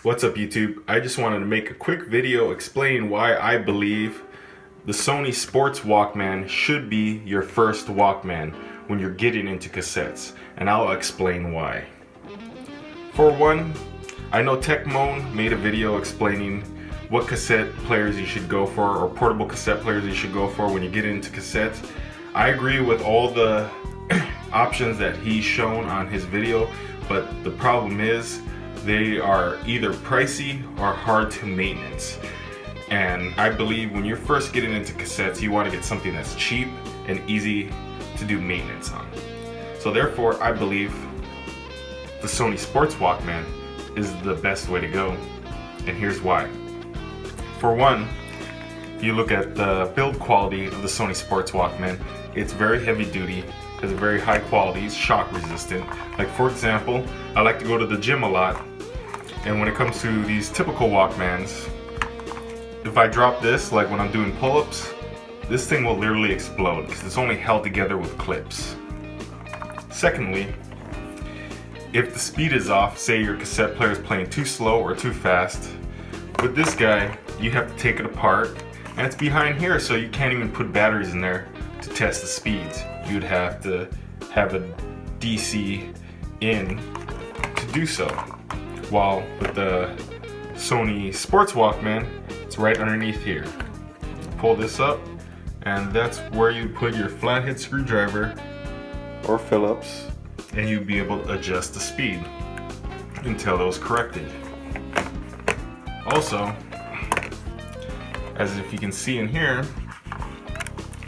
What's up YouTube? I just wanted to make a quick video explaining why I believe the Sony Sports Walkman should be your first Walkman when you're getting into cassettes, and I'll explain why. For one, I know TechMoan made a video explaining what cassette players you should go for, or portable cassette players you should go for when you get into cassettes. I agree with all the options that he's shown on his video, but the problem is they are either pricey or hard to maintenance. And I believe when you're first getting into cassettes, you want to get something that's cheap and easy to do maintenance on. So therefore, I believe the Sony Sports Walkman is the best way to go. And here's why. For one, if you look at the build quality of the Sony Sports Walkman, it's very heavy duty, has a very high quality, it's shock resistant. Like for example, I like to go to the gym a lot, and when it comes to these typical Walkmans, if I drop this, like when I'm doing pull-ups, this thing will literally explode because it's only held together with clips. Secondly, if the speed is off, say your cassette player is playing too slow or too fast, with this guy, you have to take it apart, and it's behind here, so you can't even put batteries in there to test the speeds. You'd have to have a DC in to do so. While with the Sony Sports Walkman, it's right underneath here. Pull this up, and that's where you put your flathead screwdriver or Phillips, and you'd be able to adjust the speed until it was corrected. Also, as if you can see in here,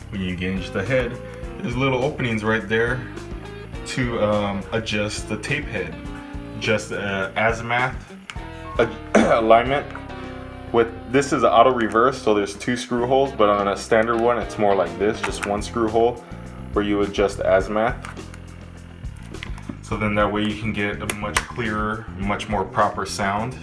when you engage the head, there's little openings right there to adjust the tape head, adjust the azimuth alignment. With this is auto reverse, so there's two screw holes, but on a standard one it's more like this, just one screw hole where you adjust the azimuth. So then that way you can get a much clearer, much more proper sound.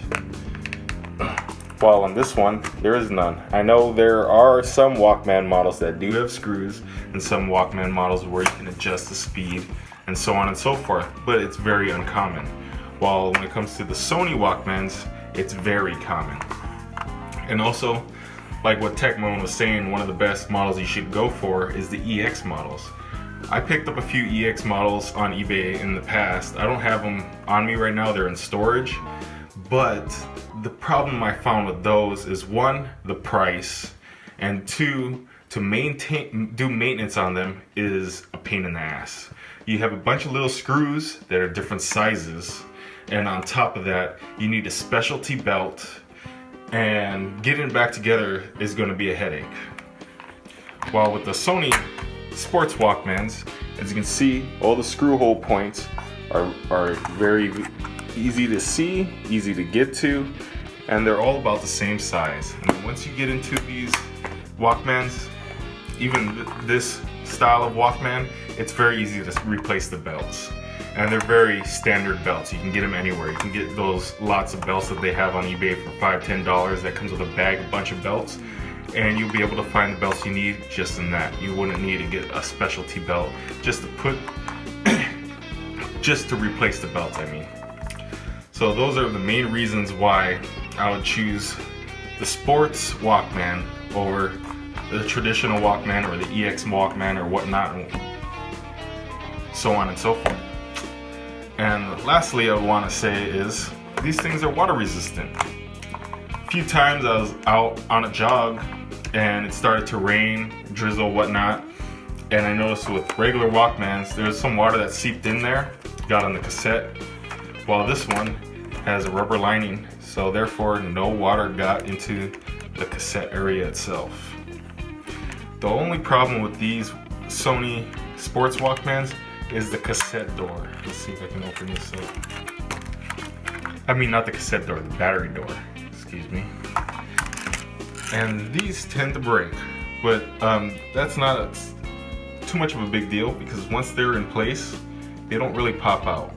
While on this one, there is none. I know there are some Walkman models that do have screws, and some Walkman models where you can adjust the speed and so on and so forth, but it's very uncommon. While when it comes to the Sony Walkmans, it's very common. And also, like what TechMoan was saying, one of the best models you should go for is the EX models. I picked up a few EX models on eBay in the past. I don't have them on me right now, they're in storage. But the problem I found with those is one, the price, and two, to do maintenance on them is a pain in the ass. You have a bunch of little screws that are different sizes, and on top of that, you need a specialty belt, and getting it back together is going to be a headache. While with the Sony Sports Walkmans, as you can see, all the screw hole points are very easy to see, easy to get to, and they're all about the same size. And once you get into these Walkmans, even this style of Walkman, it's very easy to replace the belts. And they're very standard belts. You can get them anywhere. You can get those lots of belts that they have on eBay for $5, $10 that comes with a bag, a bunch of belts, and you'll be able to find the belts you need just in that. You wouldn't need to get a specialty belt just to put just to replace the belts, I mean. So those are the main reasons why I would choose the Sports Walkman over the traditional Walkman or the EX Walkman or whatnot, and so on and so forth. And lastly, I would want to say is these things are water resistant. A few times I was out on a jog and it started to rain, drizzle, whatnot, and I noticed with regular Walkmans there's some water that seeped in there, got on the cassette, while this one has a rubber lining, so therefore no water got into the cassette area itself. The only problem with these Sony Sports Walkmans is the cassette door. Let's see if I can open this up. I mean, not the cassette door, the battery door. Excuse me. And these tend to break, but that's not too much of a big deal because once they're in place, they don't really pop out.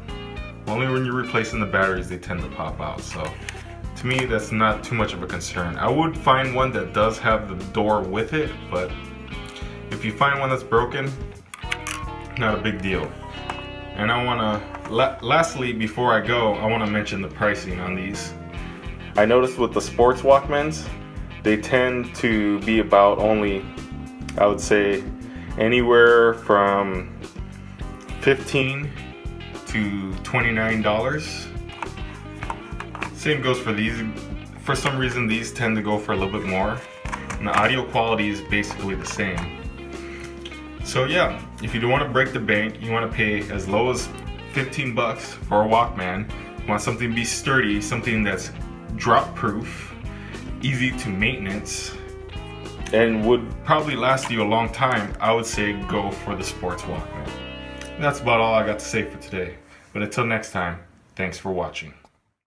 Only when you're replacing the batteries they tend to pop out. So to me, that's not too much of a concern. I would find one that does have the door with it, but if you find one that's broken, not a big deal. And I want to, lastly, before I go, I want to mention the pricing on these. I noticed with the sports Walkmans, they tend to be about only, I would say, anywhere from $15 to $29. Same goes for these. For some reason, these tend to go for a little bit more. And the audio quality is basically the same. So yeah, if you don't want to break the bank, you want to pay as low as 15 bucks for a Walkman. You want something to be sturdy, something that's drop proof, easy to maintenance, and would probably last you a long time. I would say go for the sports Walkman. And that's about all I got to say for today. But until next time, thanks for watching.